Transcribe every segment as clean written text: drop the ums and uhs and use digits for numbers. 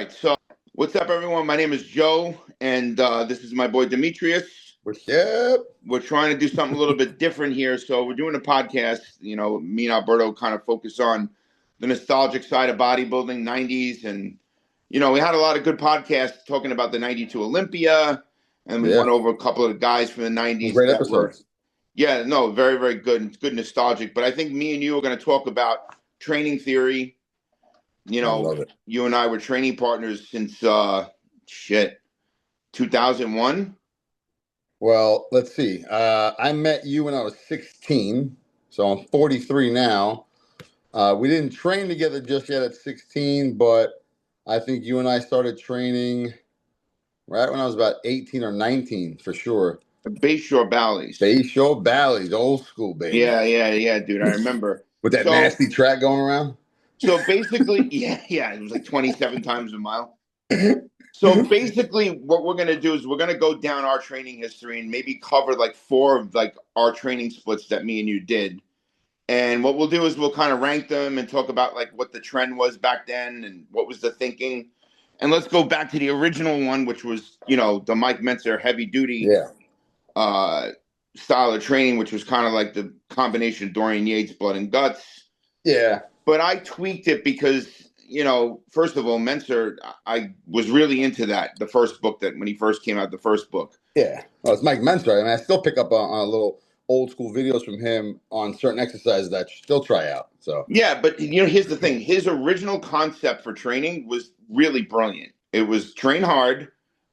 Right, so what's up, everyone? My name is Joe, and this is my boy Demetrius. What's up? We're trying to do something a little bit different here. So we're doing a podcast. Me and Alberto kind of focus on the nostalgic side of bodybuilding, 90s. And, we had a lot of good podcasts talking about the 92 Olympia. And we Yeah, went over a couple of guys from the some 90s great that were, episodes. yeah, no, very, very good. It's good nostalgic. But I think me and you are going to talk about training theory. I love it. You and I were training partners since, 2001. Well, let's see. I met you when I was 16, so I'm 43 now. We didn't train together just yet at 16, but I think you and I started training right when I was about 18 or 19 for sure. Bayshore Bally's. Bayshore Bally's, old school, baby. Yeah, dude. I remember. With that So, nasty track going around. so basically, yeah, it was like 27 times a mile. So basically, what we're gonna do is we're gonna go down our training history and maybe cover like four of like our training splits that me and you did. And what we'll do is we'll kind of rank them and talk about like what the trend was back then and what was the thinking. And let's go back to the original one, which was the Mike Mentzer heavy duty Yeah. uh, style of training, which was kind of like the combination of Dorian Yates, Blood and Guts. Yeah. But I tweaked it because, first of all, Mentzer, I was really into that. The first book that when he first came out, the first book. Yeah. Well, it's Mike Mentzer. I mean, I still pick up on a little old school videos from him on certain exercises that I still try out. So Yeah, but here's the thing. His original concept for training was really brilliant. It was train hard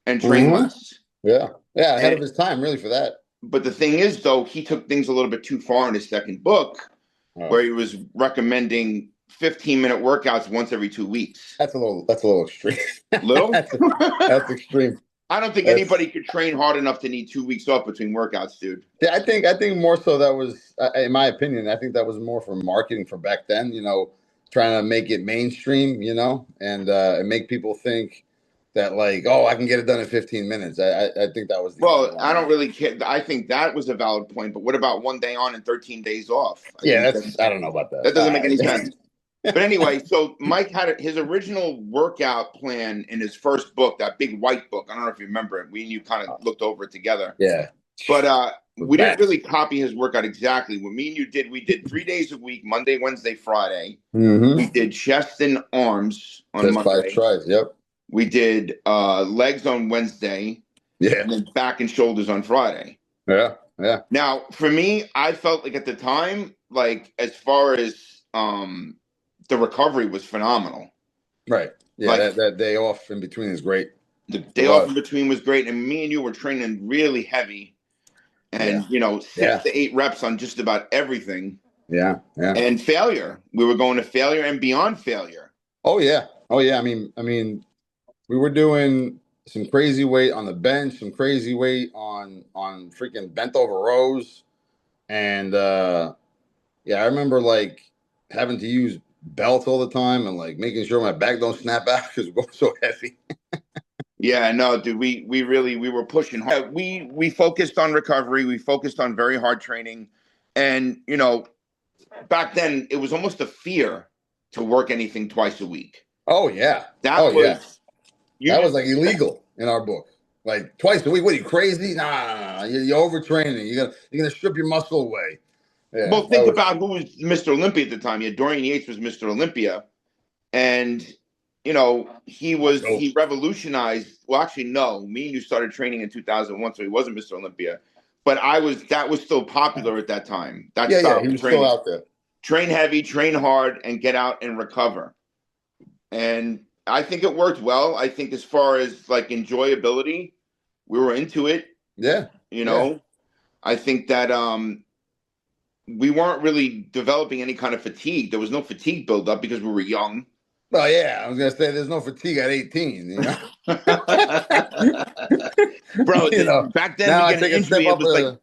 and train less. yeah, ahead of And his time, really, for that. but the thing is, though, he took things a little bit too far in his second book, Oh, where he was recommending 15-minute workouts once every 2 weeks. that's a little extreme. Little? That's extreme. I don't think That's anybody could train hard enough to need 2 weeks off between workouts, dude. yeah. I think more so that was, in my opinion, I think that was more for marketing for back then. Trying to make it mainstream. And make people think that like, oh, I can get it done in 15 minutes. I think that was the only Well, one. I don't really care. I think that was a valid point, but what about 1 day on and 13 days off? I Yeah, think I don't know about that. that doesn't make any sense. But anyway, so Mike had his original workout plan in his first book, that big white book. I don't know if you remember it. We and you kind of looked over it together. Yeah. But With we didn't bats. really copy his workout exactly. What me and you did, we did 3 days a week, Monday, Wednesday, Friday. Mm-hmm. We did chest and arms on Just 5 Monday. tries. Yep. We did legs on Wednesday, Yeah. and then back and shoulders on Friday. Yeah. Yeah. Now, for me, I felt like at the time, like as far as the recovery was phenomenal. Right. Yeah. Like That day off in between is great. the It day off was. in between was great, and me and you were training really heavy, and Yeah. 6 to 8 reps on just about everything. Yeah. Yeah. And failure, we were going to failure and beyond failure. Oh yeah. Oh yeah. I mean, we were doing some crazy weight on the bench, some crazy weight on freaking bent over rows, and yeah, I remember like having to use belts all the time and like making sure my back don't snap out because we're going so heavy. Yeah, no, dude, we were pushing hard. We focused on recovery. We focused on very hard training, and back then it was almost a fear to work anything twice a week. Oh yeah. That Oh yeah. was you. That was like illegal in our book. Like twice a week. What are you crazy? Nah. You're overtraining. You're gonna strip your muscle away. Yeah. Well, think about who was Mr. Olympia at the time. Yeah, Dorian Yates was Mr. Olympia, and he revolutionized. Well, actually, no, me and you started training in 2001, so he wasn't Mr. Olympia, but that was still popular at that time. That Yeah. style He of was still training: out there. train heavy, train hard, and get out and recover. And I think it worked well. I think as far as like enjoyability, we were into it. Yeah. Yeah. I think that we weren't really developing any kind of fatigue. There was no fatigue buildup because we were young. Well, yeah, I was gonna say there's no fatigue at 18, Bro, you back then now we I get an take a step injury. It up. was like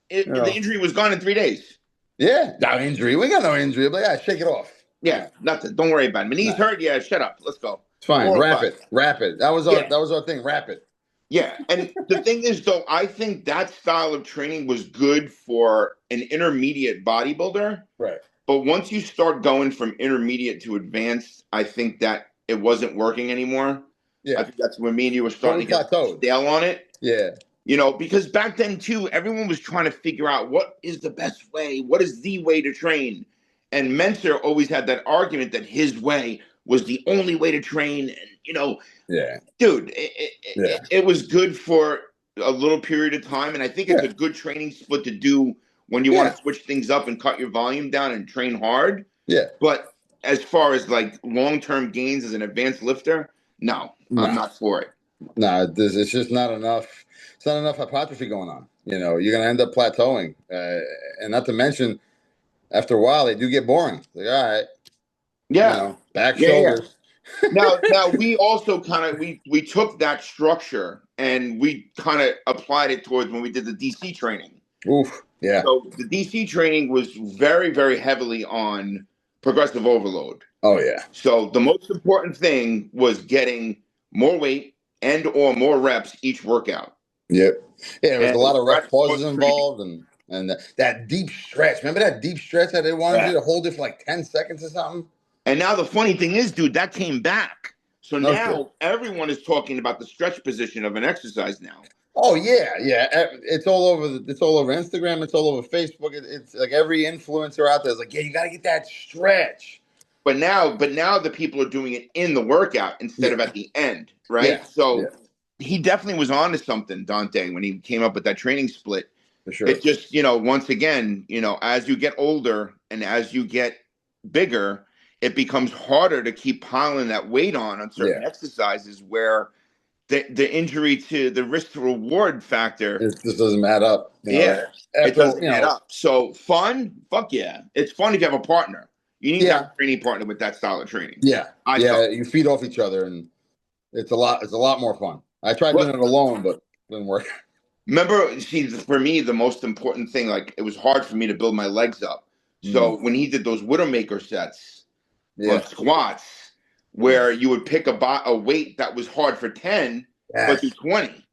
the You injury was gone in 3 days. Yeah, no injury. We got no injury, but yeah, shake it off. Yeah, nothing. Don't worry about it. My knees hurt. Yeah, shut up. Let's go. It's fine. 4 or Wrap 5. it. Wrap it. That was our thing. Wrap it. Yeah, and the thing is, though, I think that style of training was good for an intermediate bodybuilder. Right. But once you start going from intermediate to advanced, I think that it wasn't working anymore. I Yeah. think that's when me and you were But we starting to get plateaued. stale on it. Yeah. Because back then too, everyone was trying to figure out what is the best way, what is the way to train. And Menser always had that argument that his way was the only way to train. And, Yeah. dude, Yeah. it was good for a little period of time. And I think it's Yeah. a good training split to do when you want Yeah. to switch things up and cut your volume down and train hard. Yeah. But as far as like long-term gains as an advanced lifter, no, I'm No. not for it. No, it's just not enough. It's not enough hypertrophy going on. You're going to end up plateauing. And not to mention, after a while, they do get boring. Like, all right, Yeah. back, Yeah. shoulders. Now we also kind of we took that structure and we kind of applied it towards when we did the DC training. Oof. Yeah. So the DC training was very, very heavily on progressive overload. Oh, yeah. So the most important thing was getting more weight and or more reps each workout. Yep. Yeah, there was a And lot of rest rest pauses was training. involved and that deep stretch. Remember that deep stretch that they wanted you to hold it for like 10 seconds or something? And now the funny thing is, dude, that came back. So No shit. now everyone is talking about the stretch position of an exercise now. Oh yeah, yeah. It's all over. It's all over Instagram. It's all over Facebook. It's like every influencer out there is like, yeah, you got to get that stretch. But now the people are doing it in the workout instead of at the end, right? Yeah. So he definitely was on to something, Dante, when he came up with that training split. For sure. It just, once again, as you get older and as you get bigger, it becomes harder to keep piling that weight on certain exercises where the injury to the risk to reward factor. It just doesn't add up. It doesn't add up. So fun, fuck yeah. It's fun if you have a partner. You need to have a training partner with that style of training. Yeah. You feed off each other and it's a lot more fun. I tried doing it alone, but it didn't work. Remember, see, for me, the most important thing, like it was hard for me to build my legs up. So when he did those Widowmaker sets on squats, where you would pick a weight that was hard for 10, but do 20.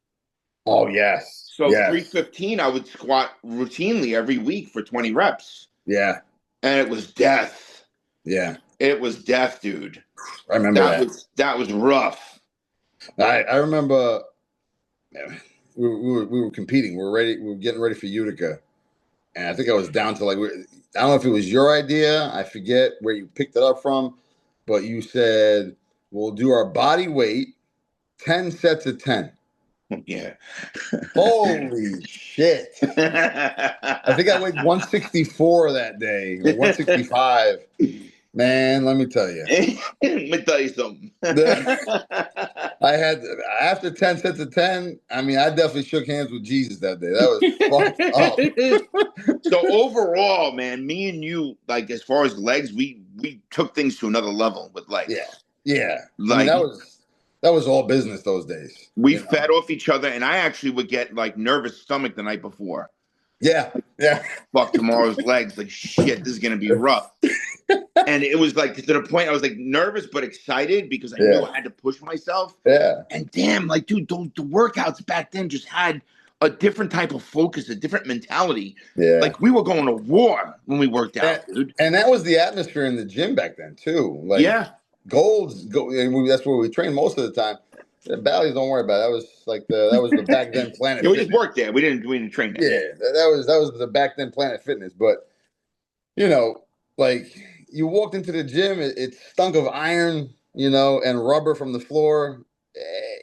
Oh, yes. So 315, I would squat routinely every week for 20 reps. Yeah. And it was death. Yeah. It was death, dude. I remember that. That was rough. I remember we were competing. We were getting ready for Utica. And I think I was down to I don't know if it was your idea. I forget where you picked it up from. But you said, we'll do our body weight, 10 sets of 10. Yeah. Holy shit. I think I weighed 164 that day, or 165. Man, let me tell you. Let me tell you something. I had, after 10 sets of 10, I mean, I definitely shook hands with Jesus that day. That was fucked up. So overall, man, me and you, like as far as legs, we took things to another level with legs. Yeah. Like, I mean, that was all business those days. We fed off each other, and I actually would get like nervous stomach the night before. Yeah. Fuck tomorrow's legs. Like, shit, this is going to be rough. And it was like to the point I was like nervous but excited because I knew I had to push myself. Yeah. And damn, like, dude, the workouts back then just had a different type of focus, a different mentality. Yeah. Like we were going to war when we worked out, dude. And that was the atmosphere in the gym back then too. Like that's where we trained most of the time. The Bally's, don't worry about it. That was the back then Planet we Fitness. just worked there. We didn't train there. Yeah, that was the back then Planet Fitness. But like you walked into the gym, it stunk of iron, and rubber from the floor.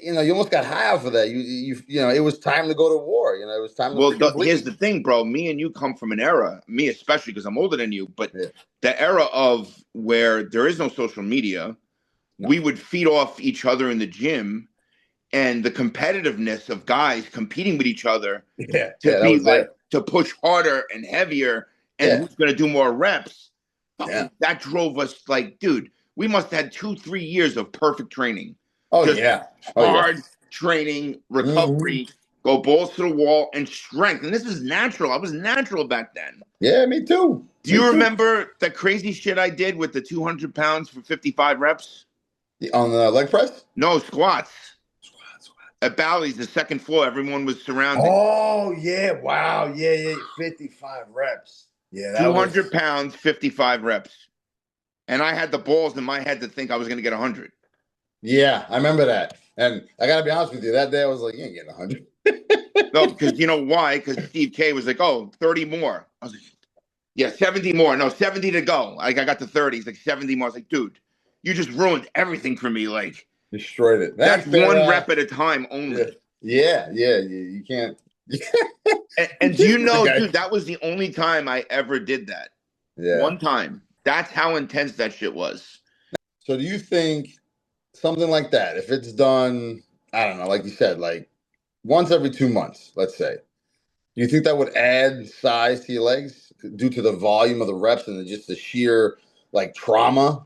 You almost got high off of that. It was time to go to war. It was time to. Well, here's the thing, bro. Me and you come from an era, me especially because I'm older than you, but the era of where there is no social media, we would feed off each other in the gym, and the competitiveness of guys competing with each other to push harder and heavier, and who's going to do more reps. That drove us like, dude, we must have had 2-3 years of perfect training. Hard training, recovery, go balls to the wall, and strength. And this is natural. I was natural back then. Yeah, me too. Do you remember the crazy shit I did with the 200 pounds for 55 reps? On the leg press? No, squats. At Bally's, the second floor, everyone was surrounded. Oh, yeah. Wow. Yeah. 55 reps. Yeah. 200 pounds, 55 reps. And I had the balls in my head to think I was going to get 100. Yeah, I remember that. And I got to be honest with you, that day I was like, you ain't getting 100. No, because you know why? Because Steve K was like, oh, 30 more. I was like, yeah, 70 more. No, 70 to go. Like I got to 30. He's like 70 more. I was like, dude, you just ruined everything for me. Like Destroyed it. that's one rep at a time only. Yeah. You can't. And do you know, dude, that was the only time I ever did that. Yeah. One time. That's how intense that shit was. So do you think something like that, if it's done, I don't know, like you said, like once every 2 months, let's say, do you think that would add size to your legs due to the volume of the reps and just the sheer like trauma?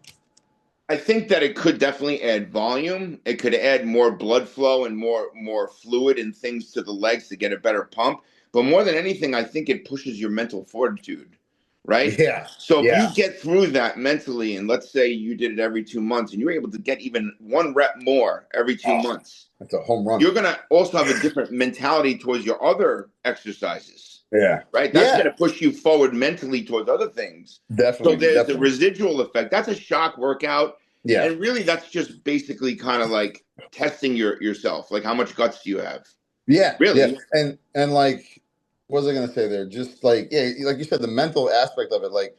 I think that it could definitely add volume. It could add more blood flow and more fluid and things to the legs to get a better pump. But more than anything, I think it pushes your mental fortitude, right? Yeah. So if you get through that mentally, and let's say you did it every 2 months, and you were able to get even one rep more every 2 months, that's a home run. You're gonna also have a different mentality towards your other exercises. Yeah. Right? That's gonna push you forward mentally towards other things. Definitely. So there's the residual effect. That's a shock workout. Yeah. And really that's just basically kind of like testing yourself. Like how much guts do you have? Yeah. Really? Yeah. And like, what was I gonna say there? Just like, like you said, the mental aspect of it, like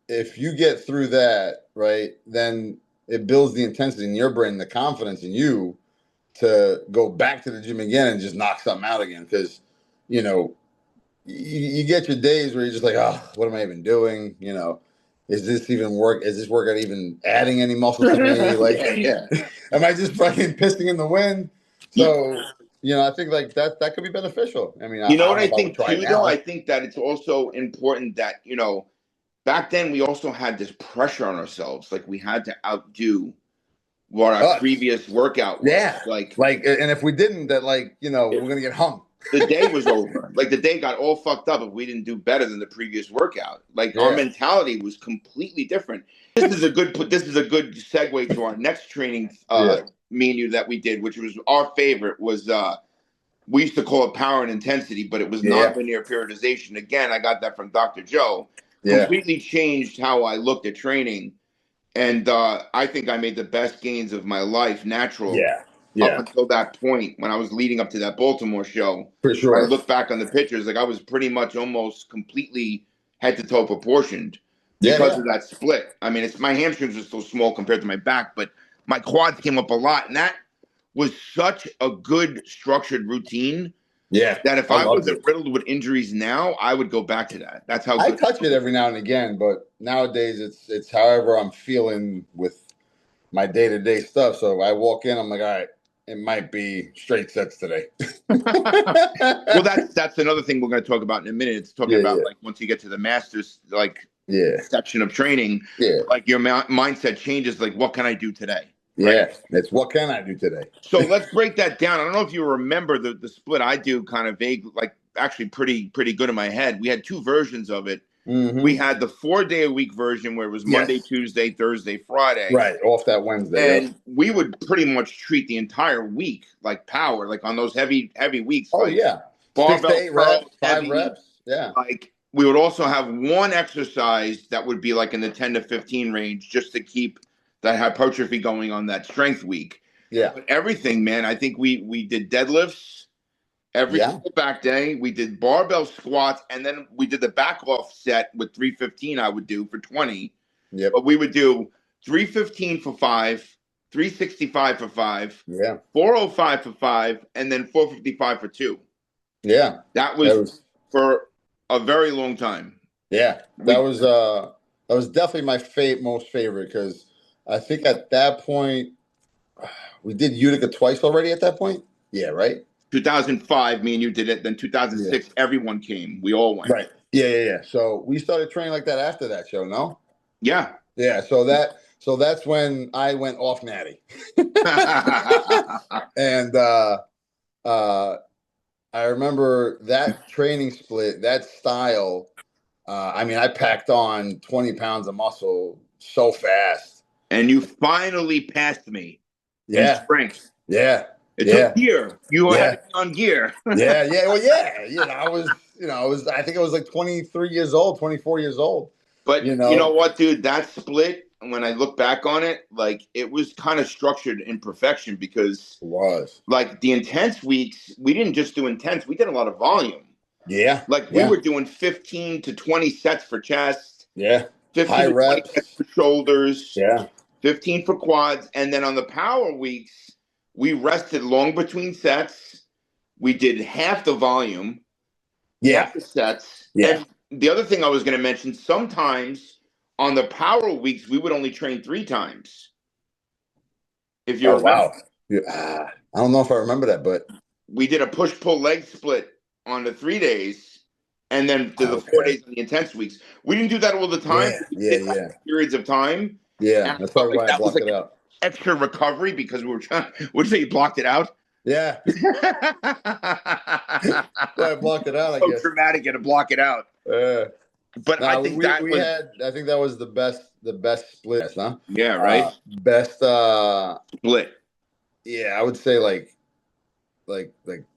if you get through that, right, then it builds the intensity in your brain, the confidence in you to go back to the gym again and just knock something out again. Because, you get your days where you're just like, oh, what am I even doing? Is this even work? Is this workout even adding any muscle to me? Like, am I just fucking pissing in the wind? So, I think like that could be beneficial. I mean, you know what I don't think try too, now. though? I think that it's also important that, back then we also had this pressure on ourselves. Like we had to outdo what our previous workout was. Yeah. And if we didn't, that we're gonna get hung. The day was over. Like the day got all fucked up if we didn't do better than the previous workout. Like our mentality was completely different. This is a good segue to our next training me and you that we did, which was our favorite was we used to call it power and intensity, but it was nonlinear periodization. Again, I got that from Dr. Joe. Completely changed how I looked at training. And I think I made the best gains of my life natural. Up until that point, when I was leading up to that Baltimore show, for sure. I look back on the pictures, like I was pretty much almost completely head to toe proportioned because of that split. I mean, my hamstrings were so small compared to my back, but my quads came up a lot, and that was such a good structured routine. Yeah, that if I wasn't riddled with injuries now, I would go back to that. That's how I touch it every now and again, but nowadays it's however I'm feeling with my day-to-day stuff. So I walk in, I'm like, all right, it might be straight sets today. Well, that's another thing we're going to talk about in a minute. It's talking about like once you get to the masters, like section of training, like your mindset changes. Like, what can I do today? Right? It's what can I do today? So let's break that down. I don't know if you remember the split. I do kind of vague, like actually pretty good in my head. We had two versions of it. Mm-hmm. We had the 4-day-a-week version where it was Monday, Tuesday, Thursday, Friday. Right, off that Wednesday. And we would pretty much treat the entire week like power, like on those heavy weeks. Oh, like barbell 6 to 8 reps, 5 reps. Yeah. Like we would also have one exercise that would be like in the 10 to 15 range just to keep that hypertrophy going on that strength week. Yeah. But everything, man, I think we did deadlifts. Every single back day, we did barbell squats, and then we did the back off set with 315 I would do for 20. Yeah. But we would do 315 for 5, 365 for 5, 405 for 5, and then 455 for 2. Yeah. That was for a very long time. Yeah. That was definitely my most favorite because I think at that point we did Utica twice already at that point. Yeah, right? 2005, me and you did it. Then 2006, everyone came. We all went. Right. Yeah. So we started training like that after that show, no? Yeah. Yeah. So that's when I went off natty. And I remember that training split, that style. I mean, I packed on 20 pounds of muscle so fast. And you finally passed me. Yeah. In strength. Yeah. It took gear. You had to be on gear. Yeah. Well, I think I was like 23 years old, 24 years old. But you know what, dude? That split, when I look back on it, like it was kind of structured in perfection because It was. like the intense weeks, we didn't just do intense, we did a lot of volume. Yeah. Like we Yeah. were doing 15 to 20 sets for chest, Yeah. 15 High to 20 sets reps. for shoulders, Yeah. 15 for quads. And then on the power weeks, we rested long between sets. We did half the volume, Yeah. half the sets. Yeah. And the other thing I was going to mention, sometimes on the power weeks, we would only train 3 times. If you Oh remember, wow. Yeah. I don't know if I remember that, but we did a push pull leg split on the 3 days and then the four okay. days on the intense weeks. We didn't do that all the time. Yeah. We Yeah. did like Yeah. periods of time. Yeah. And I That's felt probably like why I that was blocked it like out. extra recovery because we were trying. Would you say you blocked it out? Yeah. Why I blocked it out, I So guess. dramatic, you had to block it out. Uh, But I no, think that we was, had. I think that was the best split, huh? yeah, right? Best. Split. Yeah, I would say like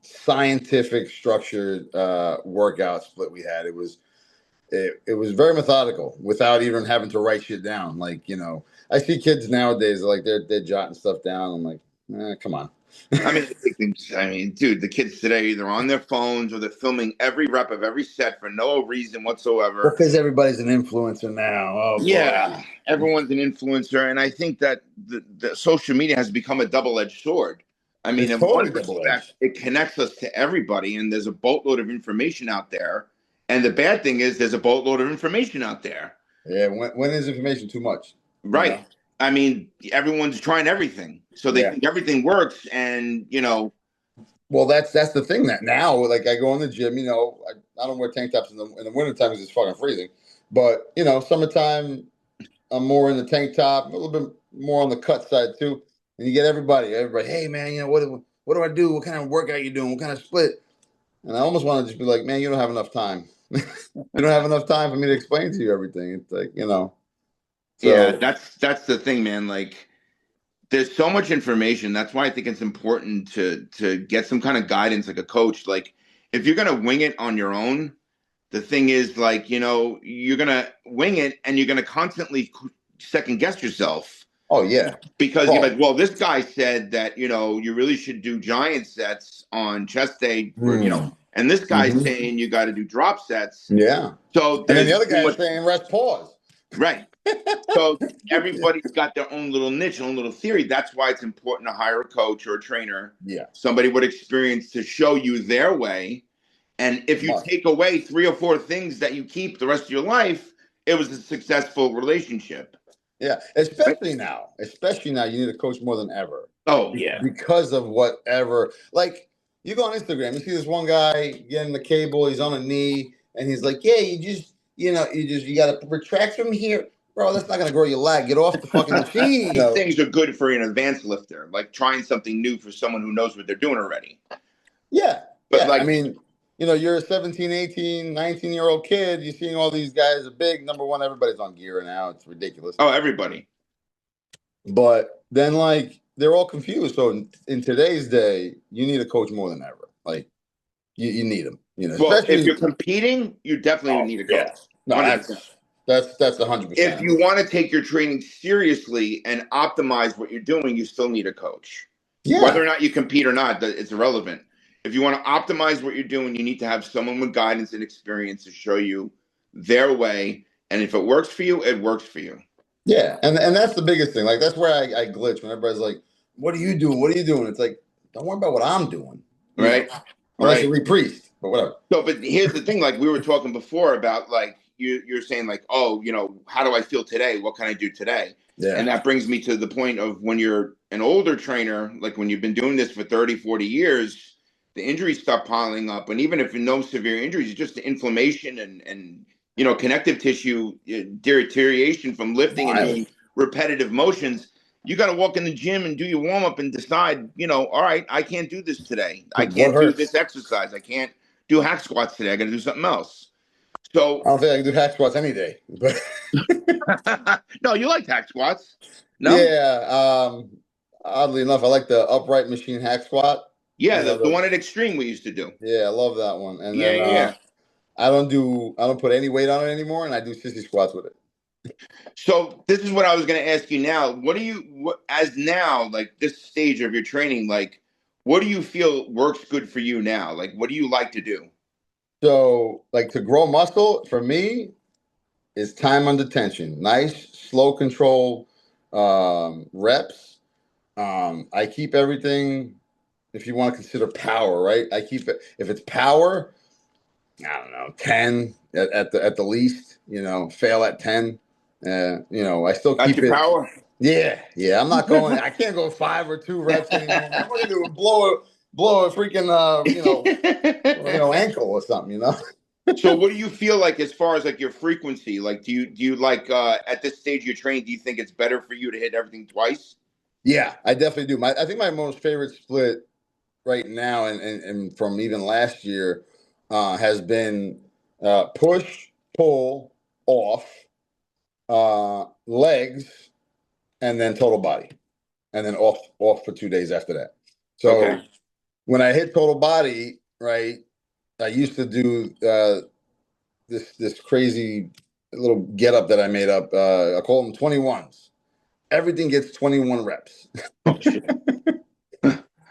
scientific structured workout split we had. It was very methodical without even having to write shit down. Like, I see kids nowadays like they're jotting stuff down. I'm like, come on. I mean, dude, the kids today are either on their phones or they're filming every rep of every set for no reason Well, whatsoever. because everybody's an influencer now. Oh Yeah, boy. everyone's an influencer, and I think that the social media has become a double-edged sword. I mean, It's in one totally double respect, edged. it connects us to everybody, and there's a boatload of information out there. And the bad thing is, there's a boatload of information out there. Yeah, when is information too much? You Right. know? I mean, everyone's trying everything, so they Yeah. think everything works, and Well, that's the thing that now, like I go in the gym, I don't wear tank tops in the wintertime because it's fucking freezing. But summertime, I'm more in the tank top, a little bit more on the cut side too. And you get everybody, hey man, what do I do? What kind of workout you doing? What kind of split? And I almost want to just be like, man, you don't have enough time. You don't have enough time for me to explain to you everything. It's like, yeah, so that's the thing, man. Like, there's so much information. That's why I think it's important to get some kind of guidance, like a coach. Like, if you're gonna wing it on your own, the thing is, like, you're gonna wing it, and you're gonna constantly second guess yourself oh yeah. because you're Oh. like, well, this guy said that you really should do giant sets on chest day and this guy's Mhm. saying you got to do drop sets. Yeah. So And then the there's other too guy is much, saying rest pause. right? So everybody's got their own little niche, own little theory. That's why it's important to hire a coach or a trainer, Yeah. somebody with experience to show you their way. And if you Must. take away 3 or 4 things that you keep the rest of your life, it was a successful relationship. Yeah. Especially now. Especially now, you need a coach more than ever. Oh yeah. Because of whatever. Like, you go on Instagram, you see this one guy getting the cable, he's on a knee, and he's like, yeah, you got to retract from here. Bro, that's not going to grow your leg. Get off the fucking machine. These things are good for an advanced lifter, like trying something new for someone who knows what they're doing already. Yeah. But Yeah. like, I mean, you're a 17, 18, 19-year-old kid. You're seeing all these guys are big. Number one, everybody's on gear now. It's ridiculous. oh, everybody. But then, like, they're all confused. So in today's day, you need a coach more than ever. Like, you need them. Well, if Especially. you're competing, you definitely need a Yeah. coach. No, 100%. that's If 100%. you want to take your training seriously and optimize what you're doing, you still need a coach. Whether Yeah. or not you compete or not, it's irrelevant. If you want to optimize what you're doing, you need to have someone with guidance and experience to show you their way. And if it works for you, it works for you. Yeah. And that's the biggest thing. Like, that's where I glitch when everybody's like, what are you doing? What are you doing? It's like, don't worry about what I'm doing. Right. Unless Right. you're a priest, but whatever. So, but here's the thing, like we were talking before about like you're saying like, oh, how do I feel today? What can I do today? Yeah. And that brings me to the point of when you're an older trainer, like when you've been doing this for 30, 40 years, the injuries start piling up. And even if no severe injuries, it's just the inflammation and connective tissue deterioration from lifting and doing repetitive motions. You got to walk in the gym and do your warm up and decide, all right, I can't do this today. I can't do this exercise. I can't do hack squats today. I got to do something else. So I don't think I can do hack squats any day. But no, you like hack squats? No. Yeah. Oddly enough, I like the upright machine hack squat. Yeah, the one at Extreme we used to do. Yeah, I love that one. And yeah, then yeah. I don't put any weight on it anymore, and I do sissy squats with it. So this is what I was going to ask you now. As now, like this stage of your training, like what do you feel works good for you now? Like what do you like to do? So, like to grow muscle for me is time under tension. Nice, slow control reps. I keep everything. If you want to consider power, right? I keep it. If it's power, I don't know, 10 at the least. Fail at 10. I still Got keep your it. power? Yeah, yeah. I'm not going. I can't go 5 or 2 reps anymore, man. What are you doing? Blow a freaking ankle or something. So what do you feel like as far as like your frequency? Like do you like at this stage of your training, do you think it's better for you to hit everything twice? Yeah, I definitely do. I think my most favorite split right now, and from even last year, has been push, pull, off, legs, and then total body, and then off for 2 days after that. So Okay. when I hit total body, right, I used to do this crazy little get up that I made up. I call them 21s. Everything gets 21 reps. Oh shit.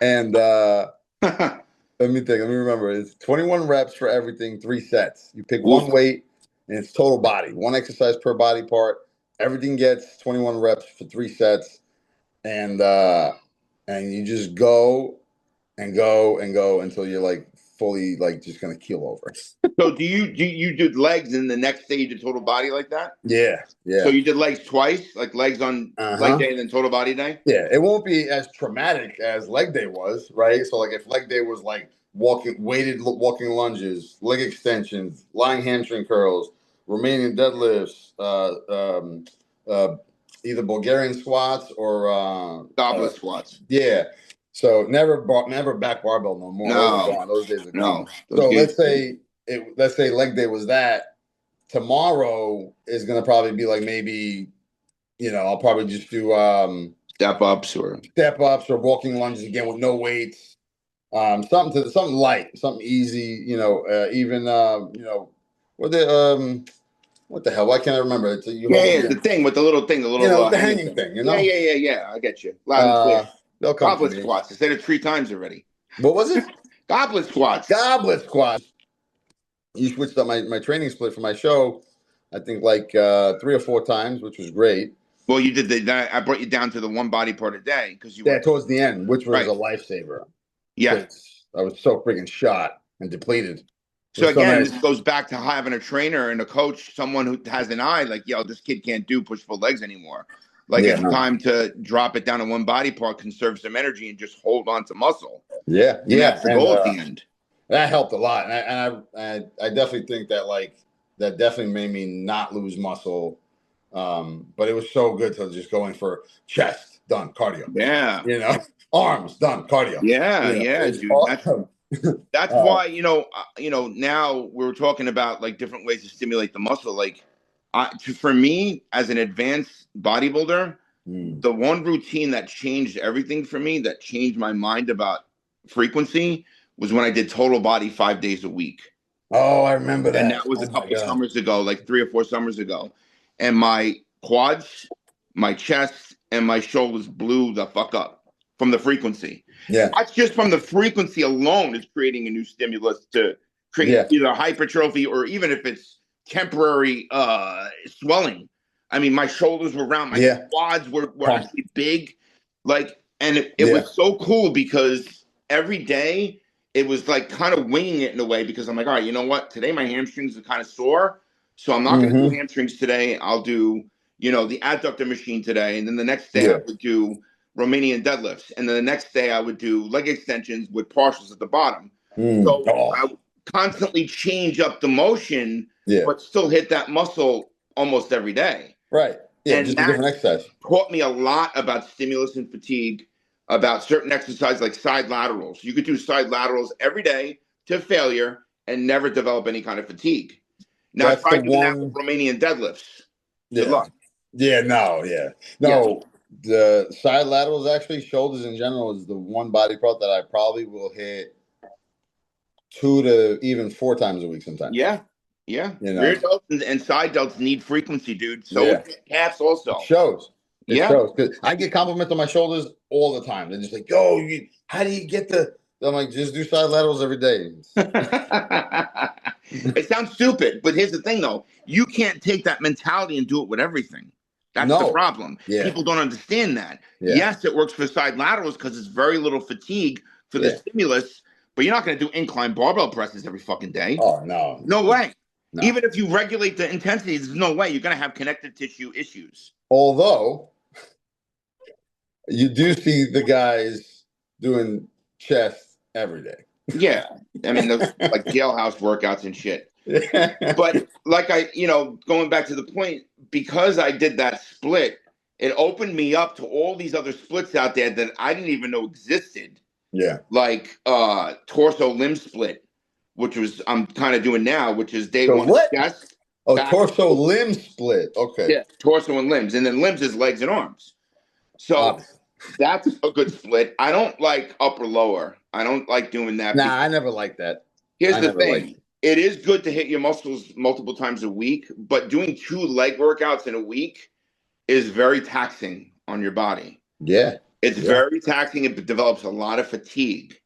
And let me think. Let me remember. It's 21 reps for everything, 3 sets. You pick Oof. one weight, and it's total body. One exercise per body part. Everything gets 21 reps for 3 sets, and you just go and go and go until you're like fully like just gonna keel over. So do you do legs in the next stage of total body like that? Yeah, So yeah. you did legs twice, like legs on leg Uh-huh. day and then total body day? Yeah, it won't be as traumatic as leg day was, right? So like if leg day was like walking lunges, leg extensions, lying hamstring curls, Romanian deadlifts, uh, either Bulgarian squats or Goblet squats. yeah. So never back barbell no more. Those are No, gone. Those days are gone. no. Those So days. let's say leg day was that. Tomorrow is gonna probably be like maybe I'll probably just do Step ups or step ups or walking lunges again with no weights. Something light, something easy. Even what the hell? Why can't I remember? You yeah, hold yeah, them the in. thing with the little thing, the little With the hanging hanging thing. thing. Yeah, yeah, yeah, yeah. I get you. Loud and clear. Uh, they'll come to Goblet me. squats. I said it 3 times already. What was it? Goblet squats. Goblet squats. You switched up my training split for my show. I think like 3 or 4 times, which was great. Well, you did that. I brought you down to the one body part a day because you Yeah, were towards the end, which was a right. lifesaver Yeah. because I was so freaking shot and depleted. It So was so again, nice. this goes back to having a trainer and a coach, someone who has an eye, like, yo, this kid can't do push pull legs anymore. Like Yeah, it's no. time to drop it down to one body part, conserve some energy, and just hold on to muscle. Yeah, And yeah, that's the and goal at the end. that helped a lot. And I definitely think that that definitely made me not lose muscle. But it was so good to just go in for chest done cardio. Yeah. You know, arms done cardio. Yeah, yeah, It's dude. awesome. That's Uh, why, now we're talking about like different ways to stimulate the muscle. Like for me as an advanced bodybuilder, mm. the one routine that changed everything for me, that changed my mind about frequency, was when I did total body 5 days a week. Oh, I remember And that. that was Oh a my couple god. summers ago, like 3 or 4 summers ago. And my quads, my chest, and my shoulders blew the fuck up from the frequency. Yeah, That's just from the frequency alone is creating a new stimulus to create yeah, either hypertrophy or even if it's temporary swelling. I mean, my shoulders were round, my yeah. quads were Pump. actually big. Like, and it Yeah, was so cool because every day it was like kind of winging it in a way because I'm like, all right, you know what? Today my hamstrings are kind of sore. So I'm not going to do mm-hmm. hamstrings today. I'll do, the adductor machine today. And then the next day I Yeah. would do Romanian deadlifts. And then the next day I would do leg extensions with partials at the bottom. Mm. So Oh, I would constantly change up the motion, yeah. but still hit that muscle almost every day. Right. Yeah, And just a that different exercise. taught me a lot about stimulus and fatigue, about certain exercises like side laterals. You could do side laterals every day to failure and never develop any kind of fatigue. Now That's the try doing that with one. Romanian deadlifts. Good Yeah. luck. Yeah, no, yeah. Yeah. No, the side laterals actually, shoulders in general is the one body part that I probably will hit 2 to even 4 times a week sometimes. Yeah. Yeah, You rear know, delts and side delts need frequency, dude. So yeah, would calves it also. shows. It Yeah. shows because I get compliments on my shoulders all the time. They're just like, "Yo, how do you get the?" I'm like, "Just do side laterals every day." It sounds stupid, but here's the thing though. You can't take that mentality and do it with everything. That's the No, problem. yeah, People don't understand that. yeah, Yes, it works for side laterals because it's very little fatigue for the yeah. stimulus, but you're not going to do incline barbell presses every fucking day. Oh no, No way. no. Even if you regulate the intensity, there's no way you're going to have connective tissue issues. Although you do see the guys doing chest every day. Yeah. I mean, those like jailhouse workouts and shit. Yeah, But like going back to the point, because I did that split, it opened me up to all these other splits out there that I didn't even know existed, yeah. like torso limb split, which was I'm kind of doing now, which is day So one is what? chest, Oh, back, torso limb split. Okay. yeah, torso and limbs, and then limbs is legs and arms. So Obviously. that's a good split. I don't like upper lower. I don't like doing that Nah, I because never liked that. here's I the never liked thing. it. It is good to hit your muscles multiple times a week, but doing 2 leg workouts in a week is very taxing on your body. Yeah. It's Yeah. very taxing. It develops a lot of fatigue.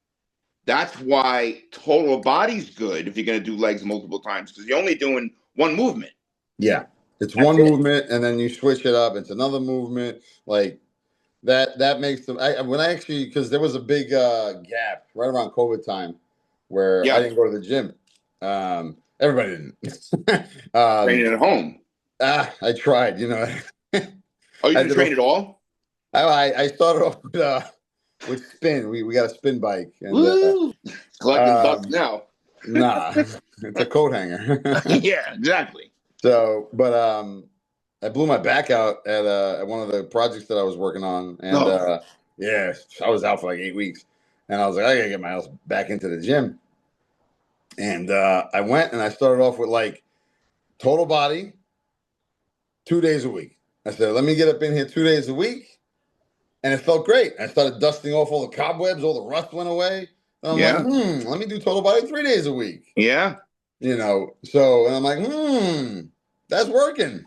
That's why total body's good if you're going to do legs multiple times because you're only doing one movement. Yeah. It's That's one it. movement and then you switch it up. It's another movement. Like that makes them when I actually because there was a big gap right around COVID time where I Yeah. didn't go to the gym. Everybody didn't. Training at home. I tried, Oh, you I didn't did train at all? I started off with spin. We got a spin bike and Woo! Collecting bucks um now. nah, it's a coat hanger. Yeah, exactly. So, but I blew my back out at one of the projects that I was working on, and Oh, yeah, I was out for like 8 weeks, and I was like, I gotta get my ass back into the gym, and I went and I started off with like total body, 2 days a week. I said, let me get up in here 2 days a week, and it felt great. I started dusting off all the cobwebs, all the rust went away, and I'm like, yeah. let me do total body 3 days a week, Yeah. So, and I'm like, that's working.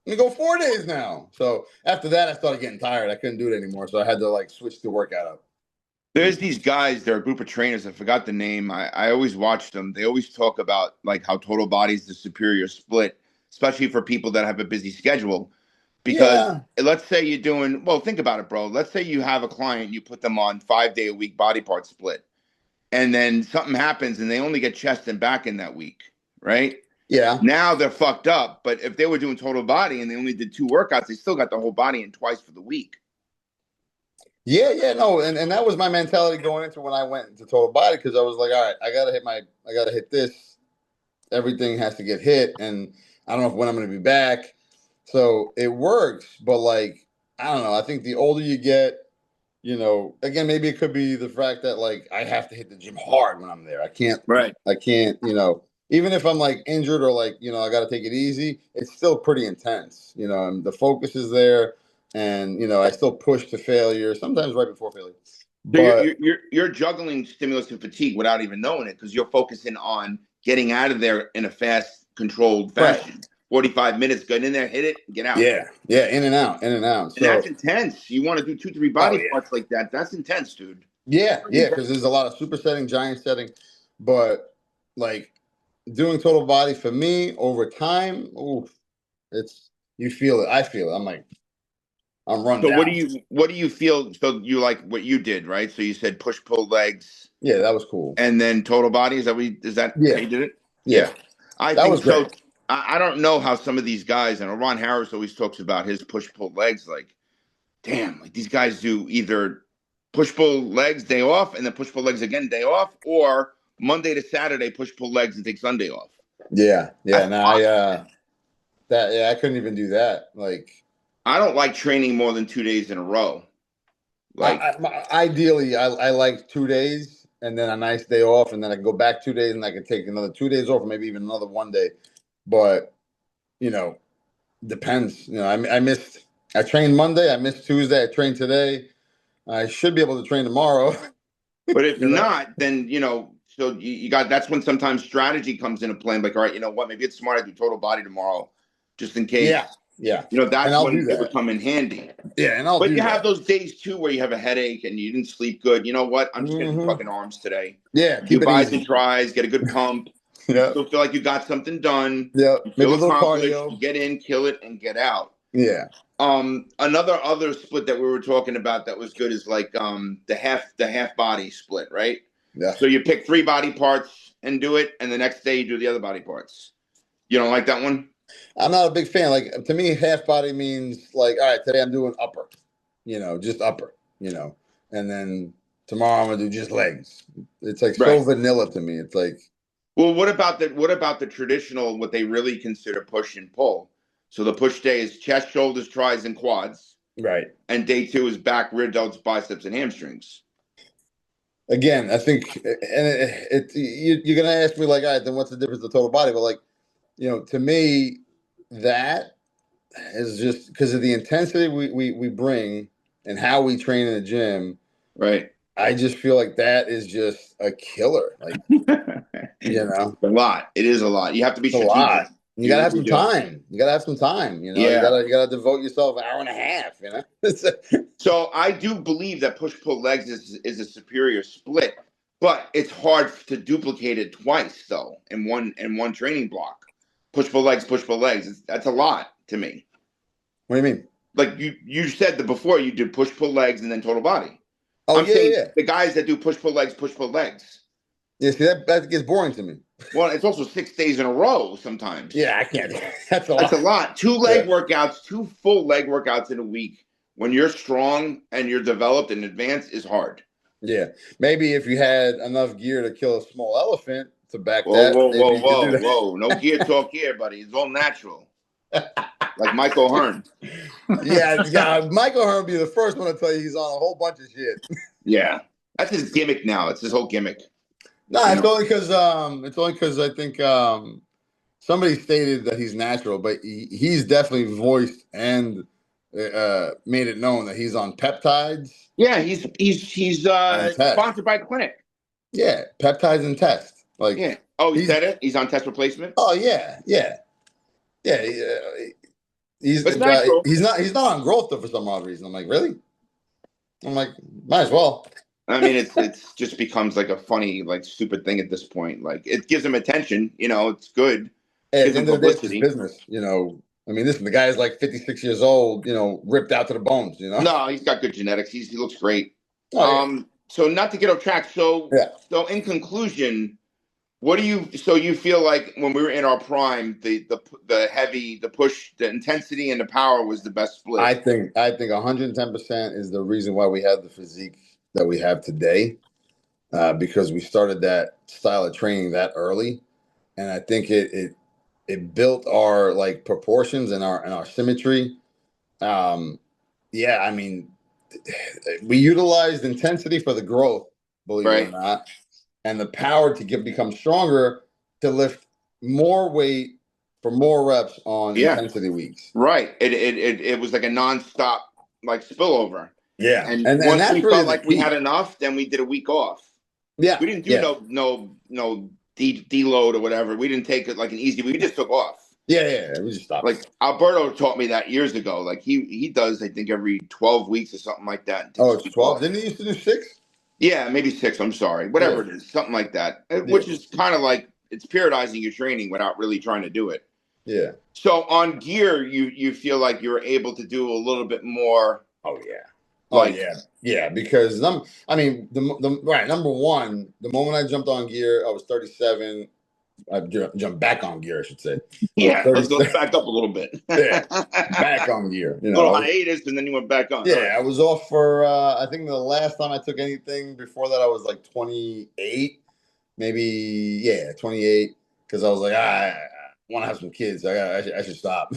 Let me go 4 days now. So after that, I started getting tired. I couldn't do it anymore. So I had to like switch the workout up. There's these guys, they're a group of trainers. I forgot the name. I always watch them. They always talk about like how total body is the superior split, especially for people that have a busy schedule. Because Yeah. let's say you're doing, well, think about it, bro. Let's say you have a client, you put them on 5 day a week body part split, and then something happens and they only get chest and back in that week, right? Yeah. Now they're fucked up. But if they were doing total body and they only did 2 workouts, they still got the whole body in twice for the week. Yeah. Yeah. No. And that was my mentality going into when I went into total body because I was like, all right, I gotta hit this. Everything has to get hit. And I don't know when I'm going to be back. So it works. But like, I don't know. I think the older you get, again, maybe it could be the fact that like I have to hit the gym hard when I'm there. Right. I can't, even if I'm like injured or like, I got to take it easy, it's still pretty intense, and the focus is there and, I still push to failure, sometimes right before failure. So you're But you're juggling stimulus and fatigue without even knowing it because you're focusing on getting out of there in a fast, controlled right. fashion. 45 minutes, get in there, hit it, get out. Yeah. Yeah. In and out, in and out. And that's So, intense. You want to do 2, 3 oh, body yeah. parts like that. That's intense, dude. Yeah. Very Yeah. intense. Because there's a lot of supersetting, giant setting. But like doing total body for me over time, ooh, you feel it. I feel it. I'm run So down. what do you feel? So you like what you did, right? So you said push pull legs Yeah, that was cool. and then total body. Is that how Yeah, you did it? yeah, Yeah. I that think was so. great. I don't know how some of these guys, and Ron Harris always talks about his push pull legs. Like, damn, like these guys do either push pull legs day off and then push pull legs again day off, or Monday to Saturday push pull legs and take Sunday off. Yeah, yeah. That's No, possible. I couldn't even do that. Like, I don't like training more than 2 days in a row. Like, ideally, I like 2 days and then a nice day off, and then I can go back 2 days, and I can take another 2 days off, or maybe even another one day. But you know, depends. I missed. I trained Monday. I missed Tuesday. I trained today. I should be able to train tomorrow. but if you know. not, then So you got that's when sometimes strategy comes into play. Like, all right, you know what? Maybe it's smart I do total body tomorrow, just in Yeah, case. yeah, You know, and that's I'll do when it would that. come in handy. Yeah, and I'll But do you have that. those days too where you have a headache and you didn't sleep good. You know what? I'm just gonna do Hmm. fucking arms today. Yeah, Do keep it bis and easy. tries, get a good pump. You Yeah, still feel like you got something done. yeah. You Maybe feel a little accomplished. You cardio. get in, kill it, and get out. Yeah, Another other split that we were talking about that was good is like the half body split, right? yeah. So you pick three body parts and do it, and the next day you do the other body parts. You don't like that one? I'm not a big fan. Like to me, half body means like, all right, today I'm doing upper, just upper, and then tomorrow I'm gonna do just legs. It's like so Right. vanilla to me. It's like, Well, what about the traditional what they really consider push and pull? So the push day is chest, shoulders, tries, and quads, right. and day two is back, rear delts, biceps, and hamstrings. Again, I think, and you're gonna ask me like, all right, then what's the difference of total body? But like, to me, that is just because of the intensity we bring and how we train in the gym. Right. I just feel like that is just a killer. Like, It's a lot. It is a lot. You have to be it's a lot. strategic. You You gotta have really some do. time. You gotta have some time. You Yeah. gotta devote yourself an hour and a half. So I do believe that push pull legs is a superior split, but it's hard to duplicate it twice though in one training block. Push pull legs. That's a lot to me. What do you mean? Like you said that before you did push pull legs and then total body. Oh I'm yeah, yeah, saying yeah. the guys that do push pull legs. Yeah, see that gets boring to me. Well, it's also 6 days in a row sometimes. Yeah, I can't. That's a That's lot. a lot. Two Yeah, leg workouts, two full leg workouts in a week when you're strong and you're developed and advanced is hard. yeah. Maybe if you had enough gear to kill a small elephant to back Whoa, that, whoa, maybe whoa, you could do whoa, that. whoa. No gear talk here, buddy. It's all natural. Like Michael Hearn. Yeah, yeah. Michael Hearn be the first one to tell you he's on a whole bunch of shit. Yeah. That's his gimmick now. It's his whole gimmick. No, You it's know? only because I think somebody stated that he's natural, but he's definitely voiced and made it known that he's on peptides Yeah, he's and test. sponsored by Clinic. Yeah, peptides and test. Like Yeah. Oh, he he's. said it? He's on test replacement? Oh yeah, yeah, yeah. He's It's natural. he's not on growth though for some odd reason. I'm like, really? I'm like, might as well. I mean, it's just becomes like a funny, like stupid thing at this point. Like it gives him attention, it's good. Hey, at Gives the him end of the day, it's his publicity. business. I mean, listen, the guy is like 56 years old. Ripped out to the bones. No, he's got good genetics. He looks great. Oh yeah, So not to get off track. So yeah. so in conclusion, what do you so you feel like when we were in our prime, the heavy, the push, the intensity and the power was the best split? I think 110% is the reason why we have the physique that we have today, because we started that style of training that early, and I think it built our like proportions and our symmetry. Um, yeah, I mean, we utilized intensity for the growth, believe it or Right. not, and the power to become stronger to lift more weight for more reps on Yeah. intensity weeks. Right. It was like a nonstop like spillover. Yeah, And and once that's we really felt the like we had key. enough, then we did a week off. Yeah, We didn't do yeah, no deload or whatever. We didn't take it like an easy. We just took off. yeah, yeah. We just stopped. Like Alberto taught me that years ago. Like he does, I think every 12 weeks or something like that, and Oh, takes a it's week 12. off. Didn't he used to do 6? Yeah, maybe 6. I'm sorry, Yeah, whatever it is, something like that. yeah, Which is kind of like it's periodizing your training without really trying to do it. yeah. So on gear, you feel like you're able to do a little bit more, Oh yeah. Oh like yeah, yeah. Because I mean, the right number one, the moment I jumped on gear, I was 37. I jumped back on gear, I should say. I was yeah. Let's 37. back up a little bit. Yeah, back on gear. Little hiatus, and then you went back on. All Yeah, right. I was off for. I think the last time I took anything before that, I was like 28, maybe. Yeah, 28. Because I was like, I want to have some kids. I should stop.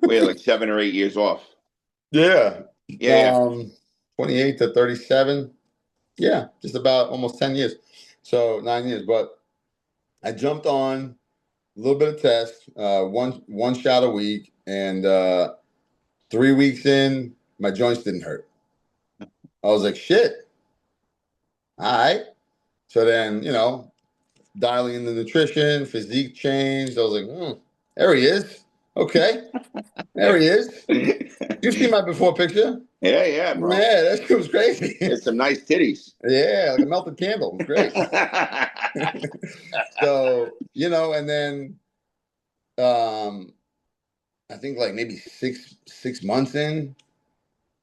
We had like 7 or 8 years off. Yeah. Yeah, yeah. 28 to 37. Yeah, just about almost 10 years. So 9 years. But I jumped on a little bit of test, one shot a week, and 3 weeks in, my joints didn't hurt. I was like, shit. All right. So then, dialing in the nutrition, physique change. I was like, there he is. Okay, there he is. You see my before picture? Yeah, bro. Man, that shit was crazy. It's some nice titties. Yeah, like a melted candle. It was great. So, and then I think like maybe 6 months in,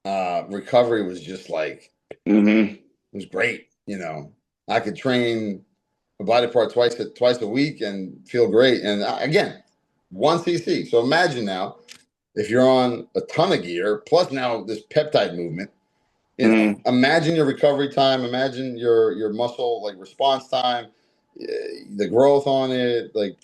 recovery was just like it was great. I could train a body part twice a week and feel great. And again, 1 cc. So imagine now if you're on a ton of gear, plus now this peptide movement. Imagine your recovery time. Imagine your muscle like response time, the growth on it. Like,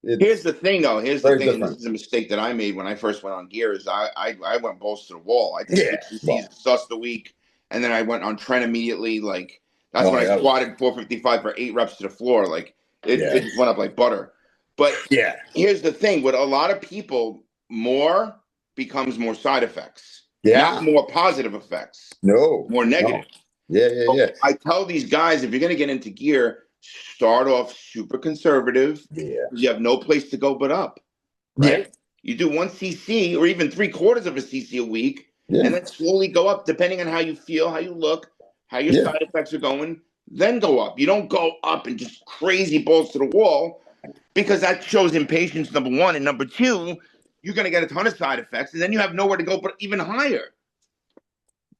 here's the thing, though. Here's the very thing, and this different. is a mistake that I made when I first went on gear. Is I went balls to the wall. I did Yeah, 6 cc's sussed a week, and then I went on tren immediately. Like that's when I that was- squatted 455 for 8 reps to the floor. Like it just went up like butter. But yeah, here's the thing: with a lot of people, more becomes more side effects, yeah, not more positive effects. no, More negative. No. Yeah. I tell these guys, if you're going to get into gear, start off super conservative. Yeah. You have no place to go but up. Right? Yeah. You do 1 cc or even 3/4 of a cc a week, and then slowly go up depending on how you feel, how you look, how your side effects are going. Then go up. You don't go up and just crazy balls to the wall, because that shows impatience, number one. And number two, you're going to get a ton of side effects, and then you have nowhere to go but even higher.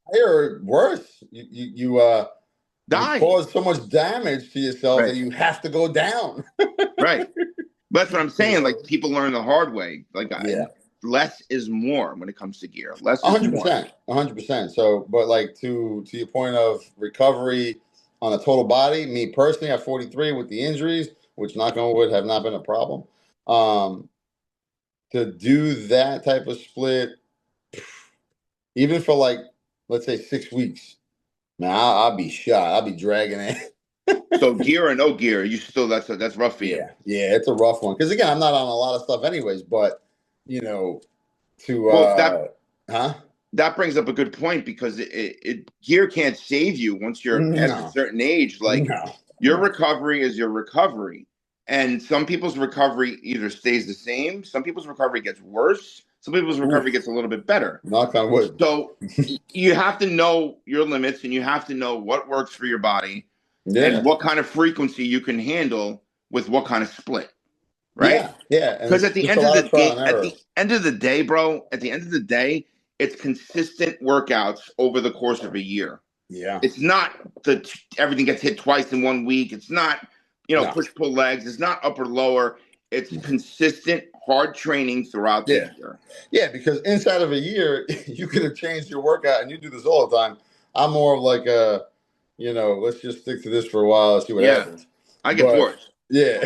Or worse, you cause so much damage to yourself that you have to go down. Right. That's what I'm saying. Like, people learn the hard way. Like, less is more when it comes to gear. Less is 100%, 100%. So, but like to your point of recovery on a total body, me personally at 43 with the injuries, which knock on wood have not been a problem, to do that type of split, even for like, let's say 6 weeks, man, I'll be shot. I'll be dragging it. So gear or no gear, you still that's rough for you. Yeah, it's a rough one because again, I'm not on a lot of stuff anyways. But that brings up a good point, because gear can't save you once you're past a certain age. Like your recovery is your recovery, and some people's recovery either stays the same, some people's recovery gets worse, some people's recovery gets a little bit better. Knock on wood. So you have to know your limits, and you have to know what works for your body. Yeah. And what kind of frequency you can handle with what kind of split, right? Yeah. Because at the end of the day, bro, at the end of the day, it's consistent workouts over the course of a year. Yeah. It's not that everything gets hit twice in 1 week. It's not, push pull legs. It's not upper lower. It's consistent hard training throughout the year. Yeah, because inside of a year, you could have changed your workout, and you do this all the time. I'm more of like let's just stick to this for a while and see what happens. I get bored. Yeah.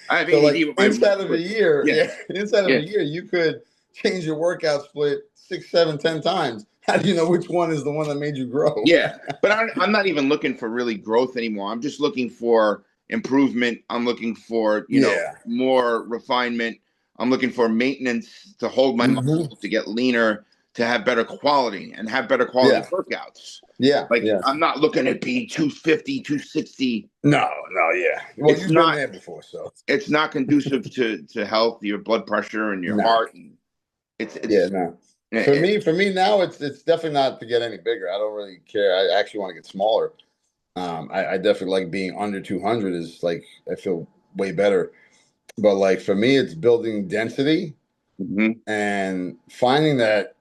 I have so like inside of a year, inside of a year, you could change your workout split 6, 7, 10 times. How do you know which one is the one that made you grow? Yeah, but I'm not even looking for really growth anymore. I'm just looking for improvement. I'm looking for more refinement. I'm looking for maintenance to hold my muscles, to get leaner, to have better quality and have better quality workouts. I'm not looking to be 250, 260. No, yeah. Well, you've been there before, so it's not conducive to health, your blood pressure, and your heart. And For me now, it's definitely not to get any bigger. I don't really care. I actually want to get smaller. I definitely like being under 200 is like, I feel way better. But like for me, it's building density and finding that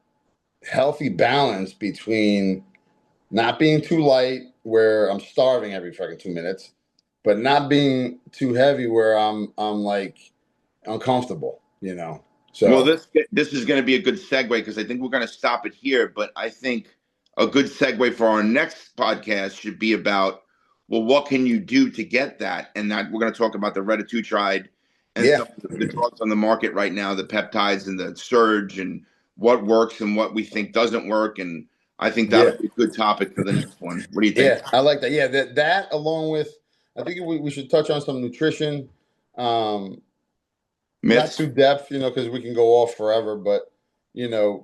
healthy balance between not being too light where I'm starving every fucking 2 minutes, but not being too heavy where I'm like uncomfortable, So well, this is going to be a good segue, because I think we're going to stop it here. But I think a good segue for our next podcast should be about, well, what can you do to get that? And that we're going to talk about the retatrutide and some of the drugs on the market right now, the peptides and the surge, and what works and what we think doesn't work. And I think that would be a good topic for the next one. What do you think? Yeah, I like that. Yeah, that along with, I think we should touch on some nutrition. Not too depth, because we can go off forever. But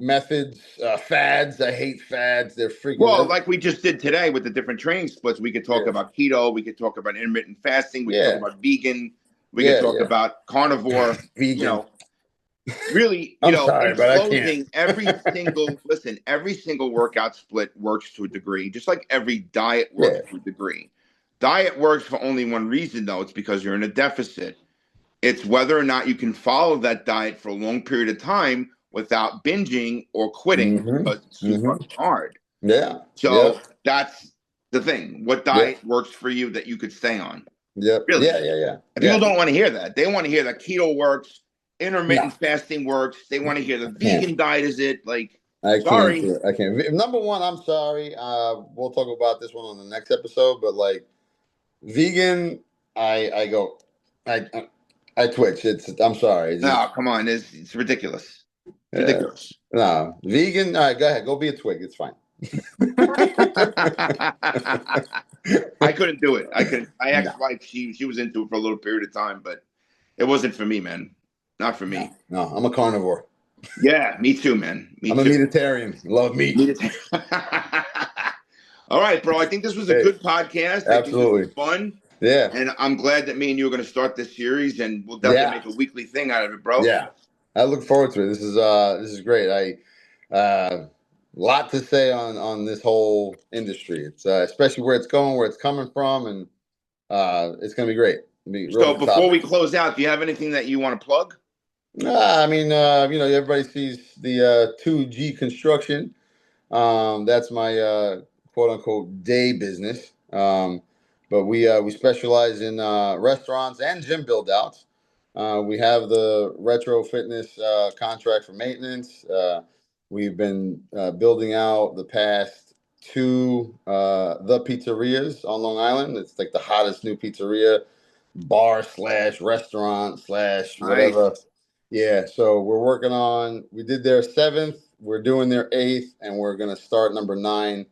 methods, fads. I hate fads. They're freaking. Well, like we just did today with the different training splits, we could talk Yeah. about keto, we could talk about intermittent fasting, we could Yeah. talk about vegan, we Yeah, could talk yeah. about carnivore. Vegan. Really, I'm sorry, in but I closing, can't. every single workout split works to a degree, just like every diet works Yeah. to a degree. Diet works for only one reason, though. It's because you're in a deficit. It's whether or not you can follow that diet for a long period of time without binging or quitting because it's too fucking hard. Yeah. So that's the thing. What diet Yeah. works for you that you could stay on? Yep. Really? Yeah. And people don't want to hear that. They want to hear that keto works, intermittent No. fasting works. They want to hear the Can't. vegan diet is it. Like, I sorry. can't do it. I can't. Number one, I'm sorry. We'll talk about this one on the next episode. But like vegan, I go, I twitch. I'm sorry. No, come on. It's ridiculous. It's ridiculous. No, vegan. All right, go ahead. Go be a twig. It's fine. I couldn't do it. My ex-wife, she was into it for a little period of time, but it wasn't for me, man. Not for me. No, I'm a carnivore. Yeah, me too, man. I'm a meatitarian. Love meat. All right, bro. I think this was a good podcast. Absolutely. I think this was fun. Yeah. And I'm glad that me and you are going to start this series, and we'll definitely make a weekly thing out of it, bro. Yeah. I look forward to it. This is great. Lot to say on this whole industry. It's especially where it's going, where it's coming from, and it's going to be great. So before we close out, do you have anything that you want to plug? I mean, everybody sees the 2G construction. That's my quote unquote day business. But we specialize in restaurants and gym build outs. We have the Retro Fitness contract for maintenance. We've been building out the past two the pizzerias on Long Island. It's like the hottest new pizzeria, bar / restaurant / whatever. Nice. Yeah, so we're working on. We did their 7th. We're doing their 8th, and we're gonna start number 9.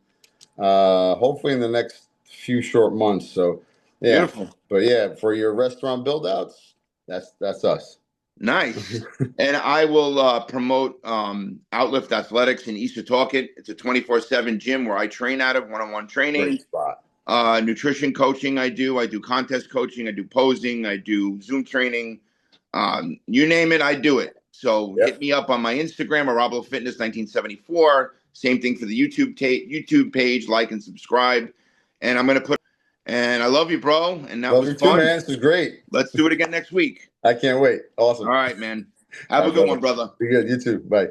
Hopefully in the next few short months. So yeah. Beautiful. But yeah, for your restaurant build outs, that's us. Nice. And I will promote Outlift Athletics in East Setauket. It's a 24/7 gym where I train out of, one-on-one training. Great spot. Nutrition coaching I do contest coaching, I do posing, I do Zoom training. You name it, I do it. So hit me up on my Instagram, Arablo Fitness 1974. Same thing for the YouTube page, like and subscribe. And I'm gonna and I love you, bro. And that was fun. Too, man. This is great. Let's do it again next week. I can't wait. Awesome. All right, man. Have a good one, brother. Be good. You too. Bye.